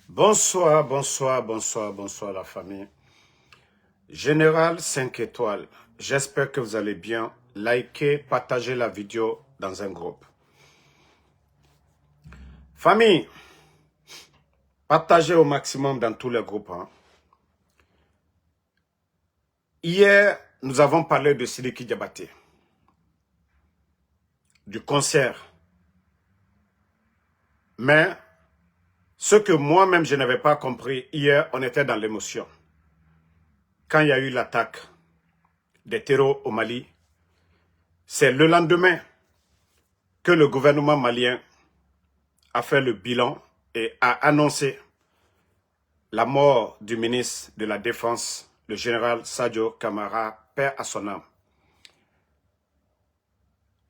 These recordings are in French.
Bonsoir, bonsoir, bonsoir, bonsoir la famille. Général 5 étoiles, j'espère que vous allez bien. Likez, partagez la vidéo dans un groupe. Famille, partagez au maximum dans tous les groupes. Hier, nous avons parlé de Sidiki Diabaté, du concert. Mais ce que moi-même je n'avais pas compris, hier, on était dans l'émotion. Quand il y a eu l'attaque des terreaux au Mali, c'est le lendemain que le gouvernement malien a fait le bilan et a annoncé la mort du ministre de la Défense, le général Sadio Kamara, paix à son âme.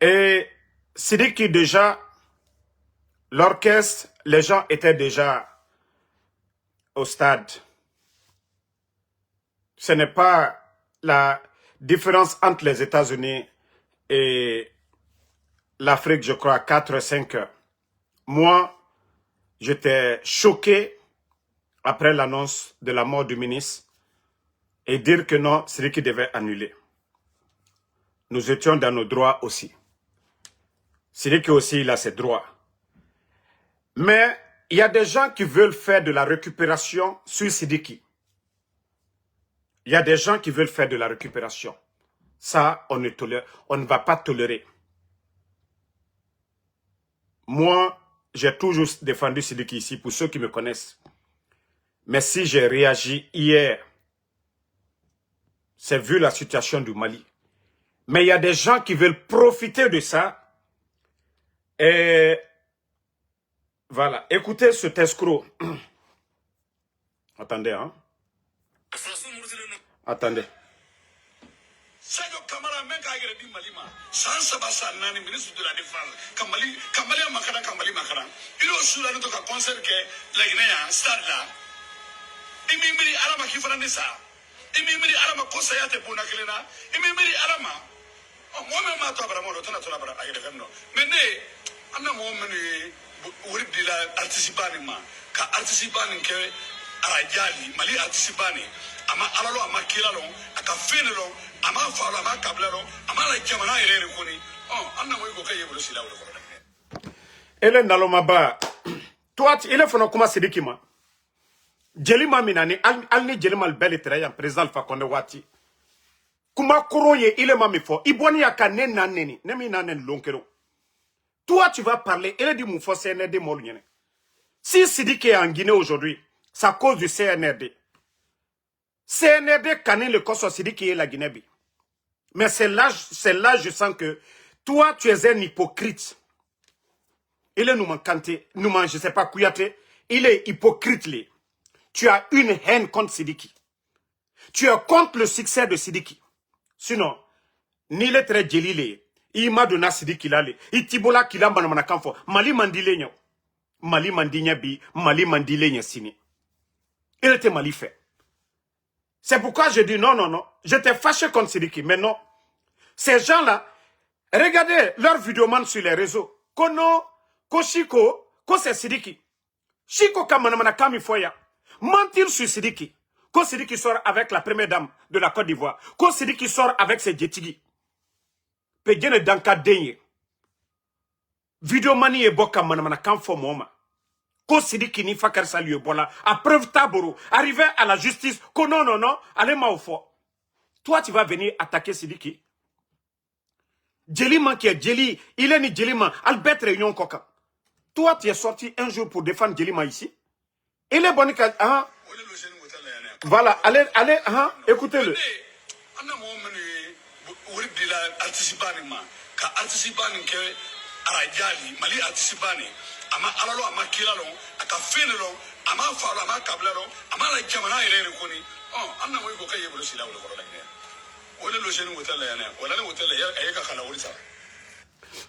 Et Sidiki déjà, l'orchestre, les gens étaient déjà au stade. Ce n'est pas la différence entre les États-Unis et l'Afrique, je crois, 4-5 heures. Moi, j'étais choqué après l'annonce de la mort du ministre et dire que non, Sidiki devait annuler. Nous étions dans nos droits aussi. Sidiki aussi, il a ses droits. Mais il y a des gens qui veulent faire de la récupération sur Sidiki. Il y a des gens qui veulent faire de la récupération. Ça, on ne va pas tolérer. Moi, j'ai toujours défendu Sidiki ici, pour ceux qui me connaissent. Mais si j'ai réagi hier, c'est vu la situation du Mali. Mais il y a des gens qui veulent profiter de ça. Et voilà, écoutez ce escroc. Attendez, hein. Attendez. Sadio Kamara men ka yɛrɛ di Mali ma san 3 san 4 ministre de la défense Kamali makara il o sura ne to ka concert kɛ Laginɛ yan stade la i mi miiri Ala ma k'i fana ni sa i mi miiri Ala ma ko saya tɛ bonda kelen na i mi miiri Ala ma mɔgɔ min m'a to a bara mɔgɔ dɔ tɛna to a bara a yɛrɛ fɛn dɔ mais ne an bɛ mɔgɔ minnu ye wari dila artiste ba nin ma ka artiste ba nin kɛ arajali Mali artiste ba nin a ma Ala lɔn a ma kira lɔn a ka fɛn de lɔn a ma fa lɔn a ma kabila lɔn a ma la jamana yɛrɛ de kɔni an na mo ko kɛ ye bolo sila o de kɔrɔ. Ele nalomaba. Toi, il est fana kuma Sidiki ma. Jelima minani, alni jelima belle treya président Alpha Condé wati. Kuma koroye, il est mami fo. Iboni ya ka neni, nemi nanen lonkero. Toi, tu vas parler, il est dit moufo CNRD molunyene. Si Sidiki est en Guinée aujourd'hui, c'est à cause du CNRD. CNRD canne le corps Sidiki est la Guinée. Mais c'est là, je sens que toi, tu es un hypocrite. Il est je sais pas, Kouyaté, il est hypocrite. Tu as une haine contre Sidiki. Tu es contre le succès de Sidiki. Sinon, ni le très djelile, il m'a donné Sidiki là, il tibola kila manamana kanfo, Mali mandile nyo. Mali mandinya bi, Mali mandile nya sini. Il était Mali fait. C'est pourquoi je dis non. J'étais fâché contre Sidiki, mais non. Ces gens-là, regardez leurs vidéos sur les réseaux. Kono, Koshiko, ko c'est Sidiki. Shiko kamanamana kami foya. Mentir sur Sidiki. Ko Sidiki sort avec la première dame de la Côte d'Ivoire. Ko Sidiki sort avec ses djetigi. Pejene danka denye. Vidéo mani e boka manamana kamfo moma. Ko Sidiki ni fakar saliyo bola. À preuve taboro. Arrivé à la justice. Ko non. Allez ma au fort. Toi tu vas venir attaquer Sidiki. Djelima qui est Djeli. Il est ni Djelima. Albert Réunion Koka. Toi, tu es sorti un jour pour défendre Djelima ici. Il est bon que... Voilà, allez, écoutez-le.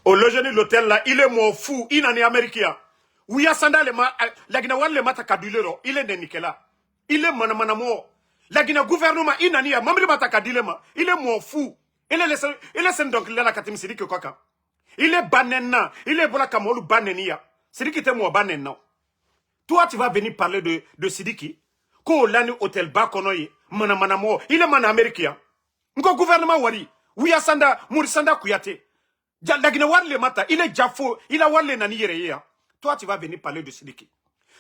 Au logement de l'hôtel là, il est mon fou, il en est américain. Oui, à Sanda, la Guinée, le mata kadulero, il est de Nikela. Il est manamamo. La Guinée gouvernement, il n'en a pas mata kadilema. Il est mon fou. Il est donc là la katim Sidiki Koka. Il est banena, il est bola kamolu banenia. Sidiki te mo banena. Toi, tu vas venir parler de Sidiki. Ko lani hôtel Bakonoye, Manamanamo, il est man américain. Ngo gouvernement wari, Ouya Sanda, Mourisanda Kouyate. Dagine Warle Mata, il est Jafo, il a Warle Nani Yereye. Toi, tu vas venir parler de Sidiki.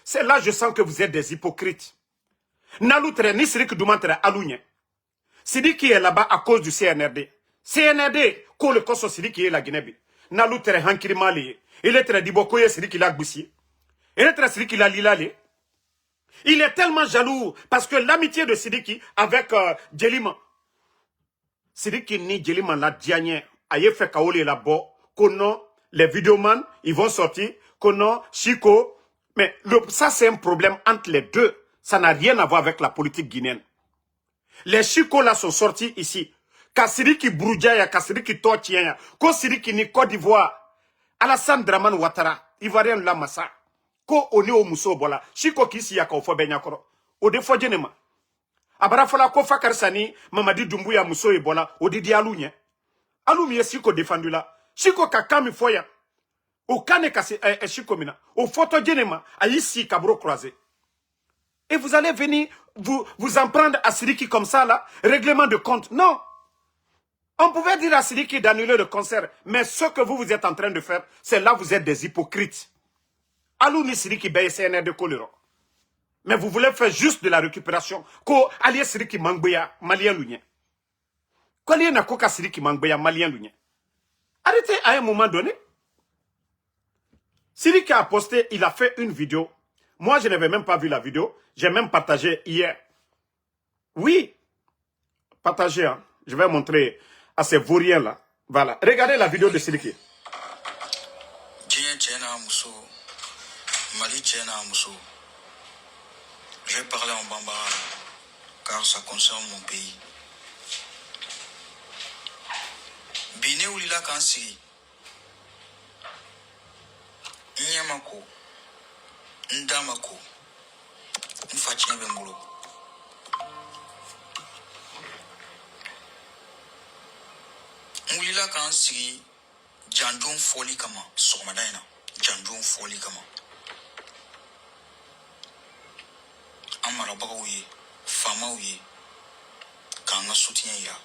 C'est là, je sens que vous êtes des hypocrites. Naloutre, ni Sidiki Doumantre, Alougne. Sidiki est là-bas à cause du CNRD. CNRD, ko le koso Sidiki est la Guinée. Naloutre, Hankiri Mali. Il est très dibokoye Sidiki Lagboussi. Il est très Sidiki Lalilale. Il est tellement jaloux parce que l'amitié de Sidiki avec Djelima. Sidiki ni Djelima la diagne. Aye fait kaoli là-bas. Kono, les vidéomans, ils vont sortir. Kono, Chico. Mais ça, c'est un problème entre les deux. Ça n'a rien à voir avec la politique guinéenne. Les Chico là sont sortis ici. Kassidiki Broudia, Kassidiki Tortien, Sidiki ni Côte d'Ivoire. Alassane Draman Ouattara, Ivoirien la massa. Ko oni o muso bola. Chico kisi ya ka fo benyakoro. O de fo jenema. Abara fola ko Fakar Sani, Mamadi Doumbouya muso e bola, o di alougne. Aloumi est Chico défendu là. Chico ka kami foya. O kane kase Chico mina. O photo jenema a ici kabro croisé. Et vous allez venir vous en prendre à Sidiki comme ça là, règlement de compte. Non. On pouvait dire à Sidiki d'annuler le concert, mais ce que vous êtes en train de faire, c'est là vous êtes des hypocrites. Alou ni Sidiki baye CNR de Colero. Mais vous voulez faire juste de la récupération. Ko allié Sidiki Mangbeya, malien lounien. Ko allié na koka Sidiki Mangbeya, malien lounien. Arrêtez à un moment donné. Sidiki a posté, il a fait une vidéo. Moi, je n'avais même pas vu la vidéo. J'ai même partagé hier. Oui. Partagé, hein. Je vais montrer à ces vauriens-là. Voilà. Regardez la vidéo de Sidiki. Mali Tchena Mousso. Je vais parler en bambara car ça concerne mon pays. Bine Oulila Kansi. Nyamako. Ndamako. Mfatien Bembolo. Oulila Kansi. Jandon Foli Kama. Somadaina. Jandon Foli Kama. Amarabagouye, Famauye, Kanga soutien ya.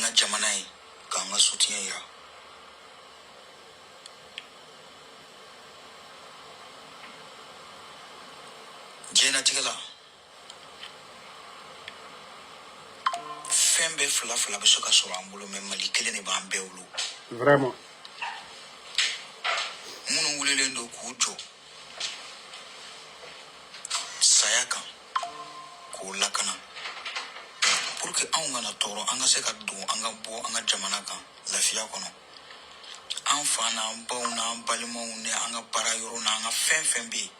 Na Jamanaï, Kanga soutien ya. Jena Tigala. Fembe Fla Besoka Sorambulo, même Malikele ne Bambeulu. Vraiment. Mounou Wulendo Kujo. Sayaka ko lakana pour que on ngana toro anga se ka do anga bo anga jamana kan lafiya kono an fana baw na balimo ne anga para yoro na anga fembe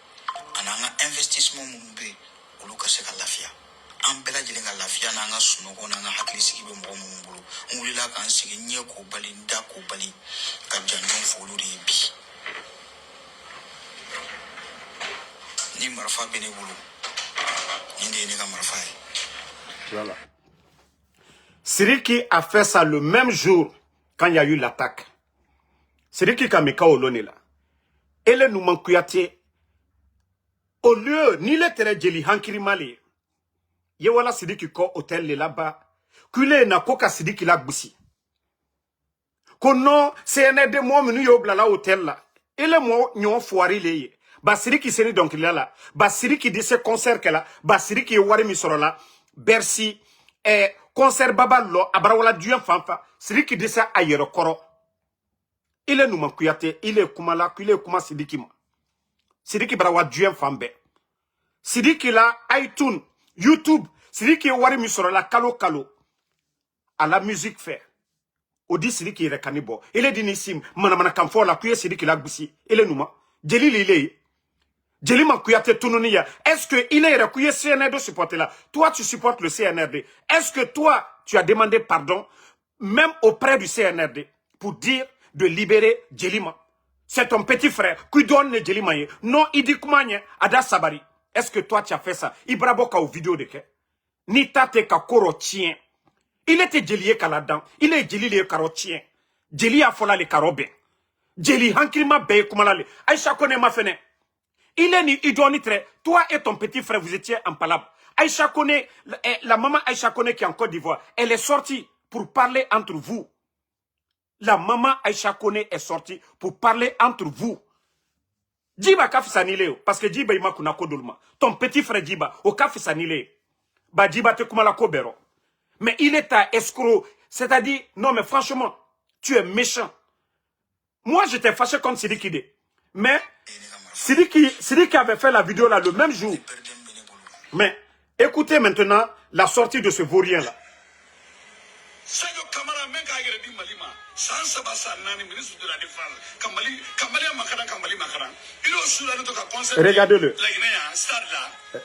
anga investissement mun be olu ka se ka lafiya an bela jelen ka lafiya na anga sunoko na anga hakili sigi be mo mun bulu nguli la kan sigi nye ko bali da ko bali ka jandon folu de bi ni marfa bene bulu. Voilà. Sidiki a fait ça le même jour quand il y a eu l'attaque. Sidiki Kameka Olone là. Et le Nouman Kouyate, au lieu, ni le tere Djeli Hankiri Mali, Yewala Sidiki ko hôtel là-bas, Kule na koka Sidiki la Gboussi. Kono, CNRD mo menu yobla la hôtel là. Et le mo nyon foiri leye. Ba Sidiki seni donc là. Ba Sidiki dit ce concert que là. Ba Sidiki wari misoro là. Bercy. Concert babalo. Abrawala duyen fanfa. Sidiki dit ça ailleurs koro. Il est Nouman Kouyate. Il est Koumala. Il est Kouma Sidiki ma. Sidiki brawa duyen fanbe. Sidiki là. iTunes. YouTube. Sidiki wari misoro là. Kalo. À la musique fait. Odi Sidiki est canibo. Il est dinissim. Manamana kamfo la kuye Sidiki la Gboussi. Il est Nouma. Djeli lile. Djelima Kouyate Tounonia, est-ce que il est recueilli CNRD supporter là? Toi, tu supportes le CNRD. Est-ce que toi, tu as demandé pardon, même auprès du CNRD, pour dire de libérer Djelima? C'est ton petit frère qui donne le Djelima. Non, il dit comment Ada Sabari. Est-ce que toi, tu as fait ça? Ibraboka ou vidéo de que? Ni tate ka koro tien. Il était Djelié kaladan. Il est Djeli le karo tien. Djeli a fola le karobe. Djeli hankilma beye kumalale. Aïcha kone ma fene. Il doit être. Toi et ton petit frère, vous étiez en palabre. Aïcha Kone, la maman Aïcha Kone qui est en Côte d'Ivoire, elle est sortie pour parler entre vous. La maman Aïcha Kone est sortie pour parler entre vous. Djiba Kafi Sanile, parce que Djiba ima kuna kodolma. Ton petit frère Djiba, au Kafi Sanile. Bah Djiba te kumala kobero. Mais il est à escroc. C'est-à-dire, non mais franchement, tu es méchant. Moi j'étais fâché contre Sidiki Kide. Mais Sidiki avait fait la vidéo là le même jour. Mais écoutez maintenant la sortie de ce vaurien-là. Sadio Kamara men ka yɛrɛ di Mali ma san 3 san 4 ministre de la défense Kamali makara Kamali makara il est sur la to ka concert regardez-le la Guinée stade là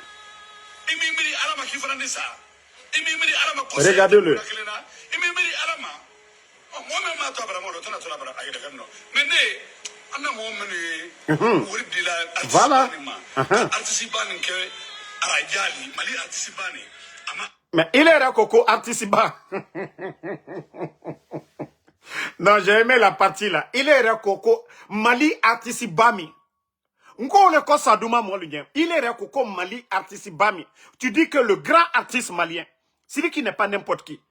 imimiri alama ki fana ni sa imimiri alama concert regardez-le imimiri alama moi même ma to bara mo to na to bara ayede kan no mais ne ana mo mene wori di la voilà artisibani ke arajali Mali artisibani ama. Mais il est Coco Artisiba. Non, j'ai aimé la partie là. Il est Coco Mali Artisibami. Nko le kosaduma molunyen. Il est Coco Mali Artisibami. Tu dis que le grand artiste malien, celui qui n'est pas n'importe qui.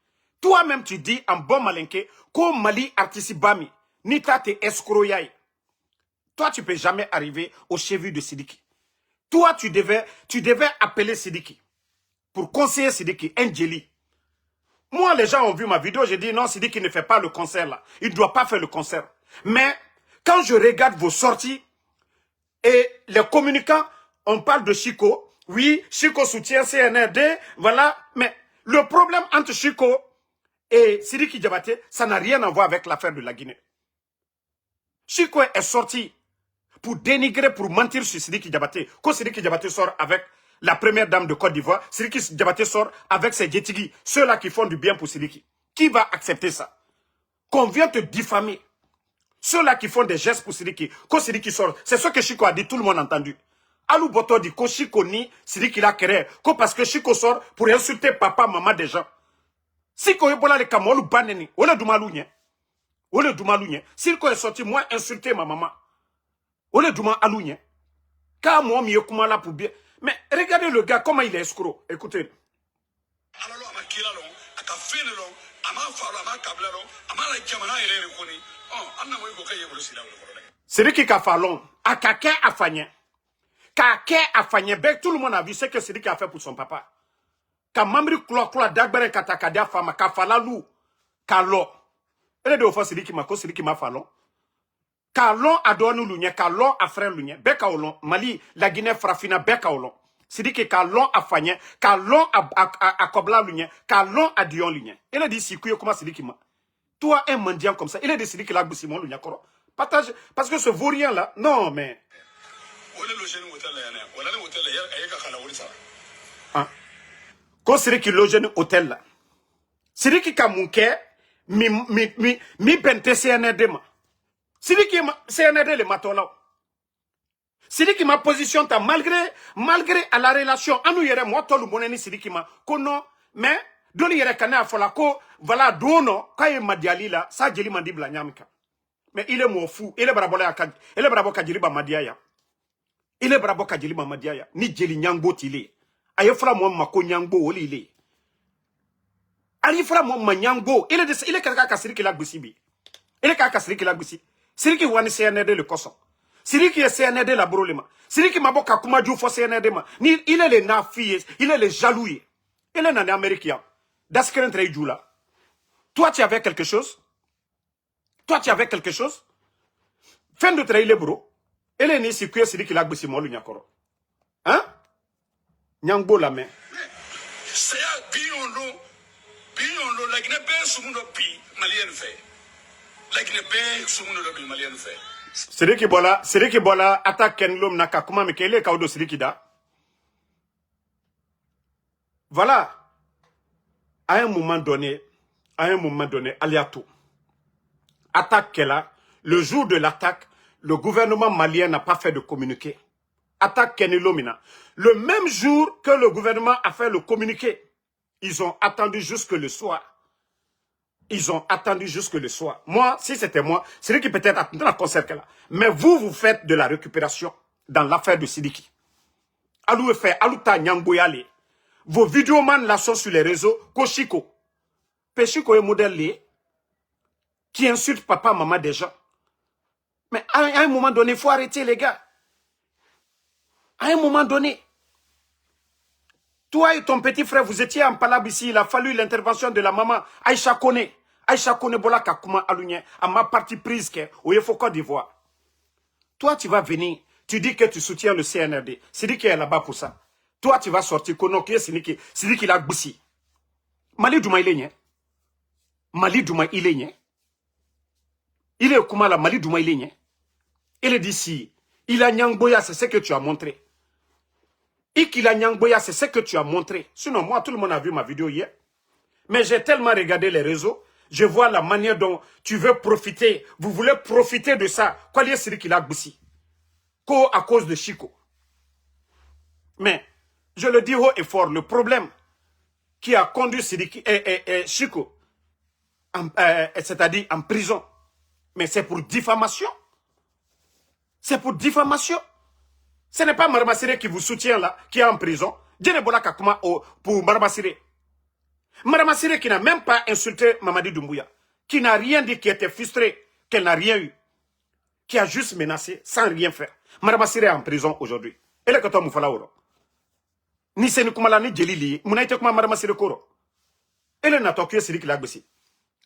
Toi-même tu dis en bon malinké que Mali Artisibami. Nita te escroyaï. Toi tu peux jamais arriver au cheveu de Sidiki. Toi tu devais appeler Sidiki. Pour conseiller Sidiki, Ndjeli. Moi, les gens ont vu ma vidéo, j'ai dit non, Sidiki ne fait pas le concert là. Il ne doit pas faire le concert. Mais quand je regarde vos sorties et les communicants, on parle de Chico. Oui, Chico soutient CNRD, voilà. Mais le problème entre Chico et Sidiki Diabaté, ça n'a rien à voir avec l'affaire de la Guinée. Chico est sorti pour dénigrer, pour mentir sur Sidiki Diabaté. Quand Sidiki Diabaté sort avec la première dame de Côte d'Ivoire, Sidiki Diabaté sort avec ses Djetigi, ceux-là qui font du bien pour Sidiki. Qui va accepter ça? Qu'on vient te diffamer. Ceux-là qui font des gestes pour Sidiki, quand Sidiki sort, c'est ce que Chico a dit, tout le monde a entendu. Alou Boto dit que Chico ni Sidiki la querelle, parce que Chico sort pour insulter papa, maman des gens. Si ko ebola le kamolu baneni, ole dumalounye. Ole dumalounye. Si ko est sorti, moi insulter ma maman. Ole duma alounye. Car moi mi ekuma là pour bien. Mais regardez le gars, comment il est escroc. Écoutez. C'est lui qui a fait long. A kake a fagné. Kake a fagné. Tout le monde a vu ce que c'est lui qui a fait pour son papa. Quand Mamri Klo Dagbere Katakada Fama, Kafalalou, Kalo. Elle est de fois c'est lui qui m'a fait long. Kalon a donné l'union, Kalon a frère l'union, Beka Olon, Mali, la Guinée frafina, Beka Olon. C'est dit que Kalon a fagné, Kalon a Kobla l'union, Kalon a Dion l'union. Il a dit si comment c'est dit qu'il m'a. Toi, un mendiant comme ça, il a décidé qu'il a boussi mon l'union. Partage, parce que ce vaurien là, non mais. Quand c'est qui loge un hôtel là, c'est dit qu'il a mouké, mi bente CNRD ma. C'est lui qui CNRD le matola. C'est lui qui ma position ta malgré à la relation anu yere moi tolu moneni c'est lui qui ma kono mais doli yere kana fola ko voilà dono kaye madiali la sa jeli mandi bla nyamika. Mais il est mon fou, il est brabo la kad, il est brabo kadjili ba madiaya. Il est brabo kadjili ba madiaya ni jeli nyangbo tile. Aye fra mo mako nyangbo oli ile. Ali fra mo manyangbo, il est kaka kasiri ki la gbusibi. Il est kaka kasiri ki la gbusi. C'est lui qui wani CNRD le coson. C'est lui qui est CNRD la brolema. C'est lui qui m'a boka kumadjou fo CNRD ma. Il est le nafié, il est le jaloux. Il est un américain. D'askeren treidjou là. Toi tu avais quelque chose? Toi tu avais quelque chose? Fin de trail le bro. Elle est née si c'est lui qui l'a gbisi molu nyakoro. Hein? Nyangbo la main. C'est à Biondo, la Guinée sumuno pi malien fait. C'est lui qui bola attaque l'homme naka kuma mekele kaudo c'est lui qui da. Voilà. À un moment donné, Aliatou attaque là, le jour de l'attaque, le gouvernement malien n'a pas fait de communiqué. Attaque Kenilomina. Le même jour que le gouvernement a fait le communiqué, ils ont attendu jusque le soir. Ils ont attendu jusque le soir. Moi, si c'était moi, c'est lui qui peut-être attendait la concert là. Mais vous faites de la récupération. dans l'affaire de Sidiki. Alou fait, alou ta nyangboyale. Vos vidéomans là sont sur les réseaux. Koshiko. Peshiko est modèle qui insulte papa, maman des gens. Mais à un moment donné, il faut arrêter les gars. À un moment donné. Toi et ton petit frère, vous étiez en palabre ici. Il a fallu l'intervention de la maman. Aïcha Kone. Aïcha Kone Bola Kakuma Alunye. À ma partie prise au Yefo Côte d'Ivoire. Toi, tu vas venir. Tu dis que tu soutiens le CNRD. C'est dit qu'il est là-bas pour ça. Toi, tu vas sortir. Konoki, c'est dit qu'il a goussi. Mali Douma, il est nye. Mali Douma, il est nye. Il est comment la Mali Douma, il est nye. Il est d'ici. Il a Nyangboya, c'est ce que tu as montré. Il a Nyangboya, c'est ce que tu as montré. Sinon, moi, tout le monde a vu ma vidéo hier. Mais j'ai tellement regardé les réseaux. Je vois la manière dont tu veux profiter. Vous voulez profiter de ça. Quoi est ce qu'il a goussi? À cause de Chico. Mais, je le dis haut et fort, le problème qui a conduit Sidiki et Chico, c'est-à-dire en prison, mais c'est pour diffamation. C'est pour diffamation. Ce n'est pas Maramassire qui vous soutient là, qui est en prison. Djenebola Kakuma pour Maramassire. Maramassire qui n'a même pas insulté Mamadi Doumbouya, qui n'a rien dit, qui était frustré, qu'elle n'a rien eu, qui a juste menacé sans rien faire. Maramassire est en prison aujourd'hui. Et le Kato Moufala Oro. Ni Seni Kumala ni Djelili, Mounaïte Kuma Maramassire Koro. Et le Natokia c'est lui qui l'a gbessi.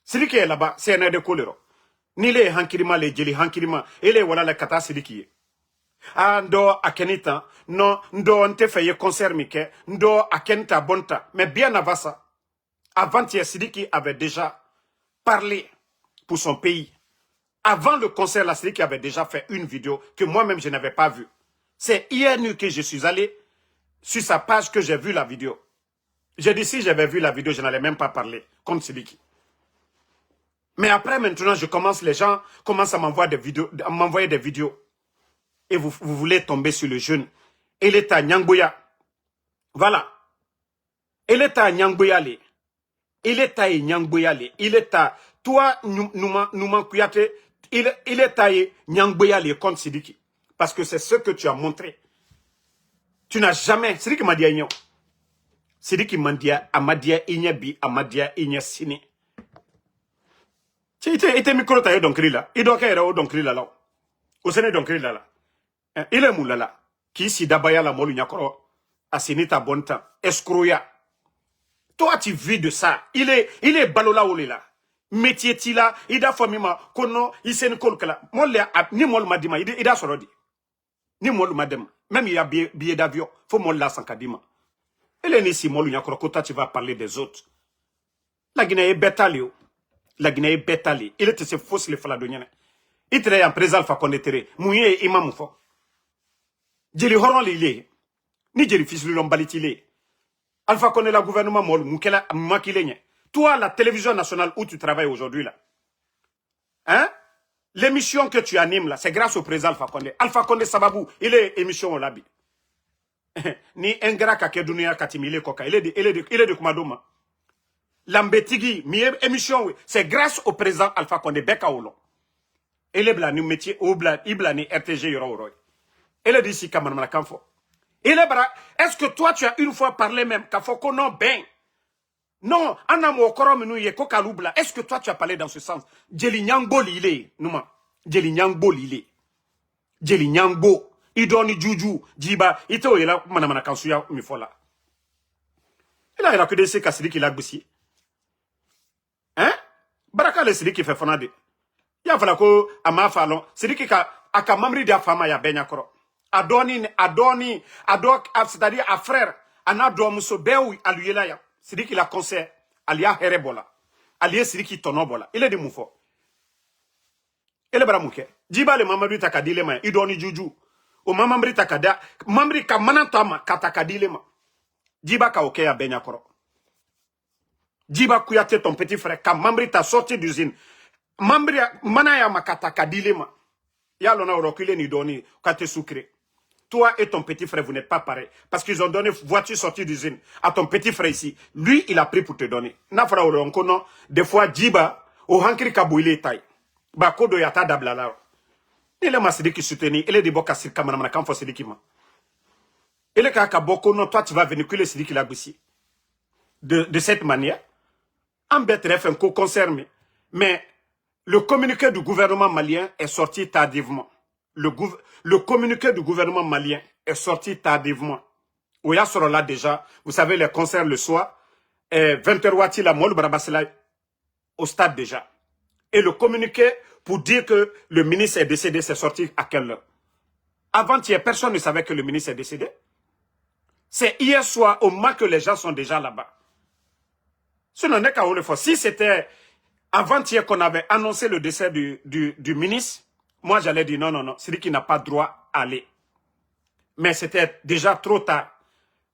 C'est lui qui est là-bas, c'est un air de colère. Ni les Hankirima, les Djeli Hankirima, et les Walla la Kata c'est lui qui est. Ah, ndo akenita, non, ndo on te fait concert mike, ndo akenita bonta. Mais bien avant ça, avant-hier, Sidiki avait déjà parlé pour son pays. Avant le concert, la Sidiki avait déjà fait une vidéo que moi-même je n'avais pas vue. C'est hier nuit que je suis allé sur sa page que j'ai vu la vidéo. J'ai dit si j'avais vu la vidéo, je n'allais même pas parler contre Sidiki. Mais après maintenant, les gens commencent à m'envoyer des vidéos. Et vous voulez tomber sur le jeune. Il est à Nyangboya. Voilà. Il est à Nyangboya. Il est à Nyangboya. Il est à... Toi, Nouman Kouyaté, il est à Nyangboya contre Sidiki. Parce que c'est ce que tu as montré. Tu n'as jamais... Sidiki m'a dit à Sidiki m'a dit à Madia Inyabi, à Madia Inyasini. Tu étais micro taillé donc là. Il doit être donc là. Au Sénégal donc là. Il est moulala. Qui si d'abaya la molu nyakoro. Asinita bon temps. Escroya. Toi, tu vis de ça. Il est balola ou là. Métier tila. Il a famima. Kono. Il s'est kolkala. Ni mol madima. Il a sorodi. Ni mol madem. Même il y a billet d'avion. Faut mol la sankadima. Il est ici molu nyakoro. Kota tu vas parler des autres. La Guinée est bétalio. La Guinée est bétalio. Il était se fausse les faladoniens. Il travaille en présent Alpha Condé tere. Mouye imam fo. Djeli horon li ni djeli fils lombaliti Alpha Condé la gouvernement mol mukela makile. Toi la télévision nationale où tu travailles aujourd'hui là. Hein? L'émission que tu animes là, c'est grâce au président Alpha Condé. Alpha Condé Sababou, il est émission au labi. Ni engra ka kedunia katimile koka, il est de Kumadoma. Lambetigi, mi émission oui, c'est grâce au président Alpha Condé Beka Olo. Il est blani métier au blan, il blani RTG yoro. Elle est d'ici Kamanama Kanfo. Il est bra. Est-ce que toi tu as une fois parlé même Kafoko non ben? Non, anamo korom nou ye kokalubla. Est-ce que toi tu as parlé dans ce sens? Djeli Nyangbo lile, nouma. Djeli Nyangbo lile. Djeli Nyangbo. Idoni Juju, Djiba, ito yela manamana kansuya mifola. Il a que des Sidiki qui l'a goussi. Hein? Baraka le Sidiki fait fanade. Ya fala ko ama falon Sidiki ka aka mamri dia fama ya benyakoro. Adoni, c'est-à-dire à frère, Anado Muso Beou aluyela ya. Sidiki la conseil, alia herebola. Alia Sidiki tonobola. Il est de moufo. Il est bramouke. Djiba le mamadou takadile ma, idoni juju. O mamamri takada, mamri ka manantama katakadile ma. Djiba ka oke ya benyakoro. Djiba Kouyaté ton petit frère, ka mamri ta sorti d'usine. Mamri manaya ma katakadile ma. Ya l'on a reculé ni donné, kate sucré. Toi et ton petit frère, vous n'êtes pas pareil. Parce qu'ils ont donné voiture sortie d'usine à ton petit frère ici. Lui, il a pris pour te donner. Nafra oronkono, des fois, Djiba, au hankri kabouile taille. Bakodo yata dablala. Il est Sidiki soutenu, il est de Boka Sir Kamanamana, quand faut Sidiki ma. Il est Kakaboko, non, toi tu vas véhiculer Sidiki Lagussi. De cette manière. En BTRF, un co-concerné. Mais le communiqué du gouvernement malien est sorti tardivement. Le communiqué du gouvernement malien est sorti tardivement. Ouya sera là déjà. Vous savez, les concerts le soir. 20h Wati la Mol Barabasela au stade déjà. Et le communiqué pour dire que le ministre est décédé, c'est sorti à quelle heure? Avant-hier, personne ne savait que le ministre est décédé. C'est hier soir, au moment que les gens sont déjà là-bas. Ce n'en est qu'à le faire. Si c'était avant-hier qu'on avait annoncé le décès du ministre, moi j'allais dire non, non, non, c'est lui qui n'a pas droit à aller. Mais c'était déjà trop tard.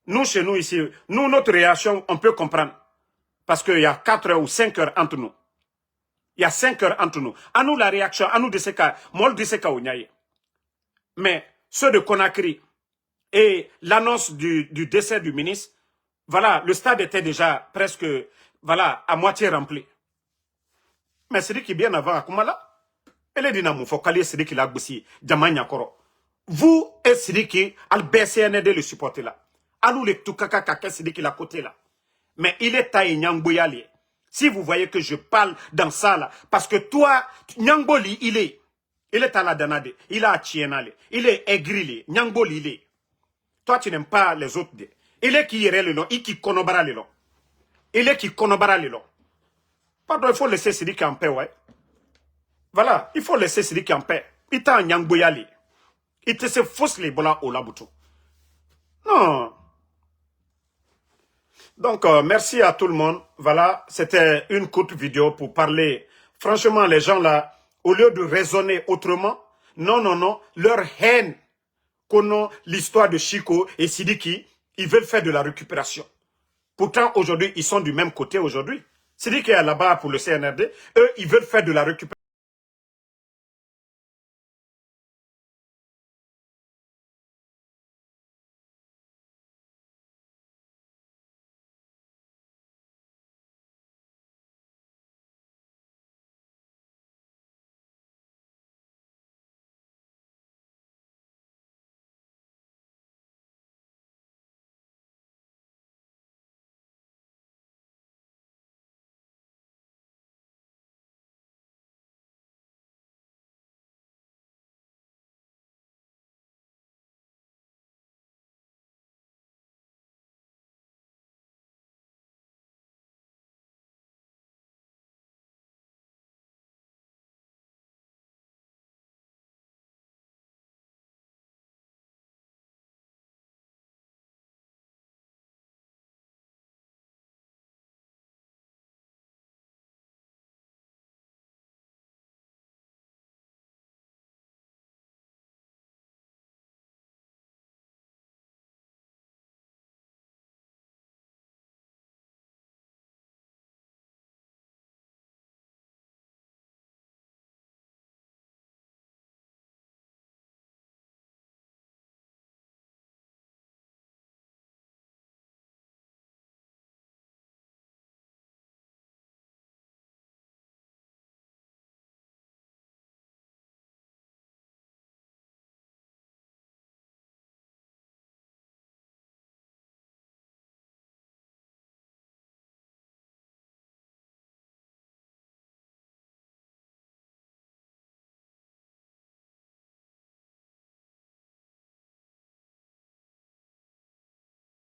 Nous, chez nous ici, nous, notre réaction, on peut comprendre. Parce qu'il y a 4 heures ou 5 heures entre nous. Il y a 5 heures entre nous. À nous, la réaction, à nous, de ce cas, moi, de ce cas, mais ceux de Conakry et l'annonce du décès du ministre, voilà, le stade était déjà presque, voilà, à moitié rempli. Mais c'est lui qui, bien avant, Akumala, elle est dynamo, faut qu'elle c'est lui qui l'a boussi, Djamanya Koro. Vous et Sidiki, al BCND le supporter là. Alou le Tukaka Kaka Sidiki la côté là. Mais il est taillé Nyangboyali. Si vous voyez que je parle dans ça là, parce que toi, Nyangboli, il est à la danade, il est à Tienale, il est aigri, Nyangboli, il est. Toi, tu n'aimes pas les autres. Il est qui irait le long, il qui konobara le long. Il est qui konobara le long. Pardon, il faut laisser Sidiki en paix, ouais. Voilà, il faut laisser Sidiki en paix. Il t'a Nyangboyali. Il te se fausse les bolas au laboutou. Non. Donc, merci à tout le monde. Voilà, c'était une courte vidéo pour parler. Franchement, les gens là, au lieu de raisonner autrement, non, non, non, leur haine, connaissant l'histoire de Chico et Sidiki, ils veulent faire de la récupération. Pourtant, aujourd'hui, ils sont du même côté aujourd'hui. Sidiki est là-bas pour le CNRD. Eux, ils veulent faire de la récupération.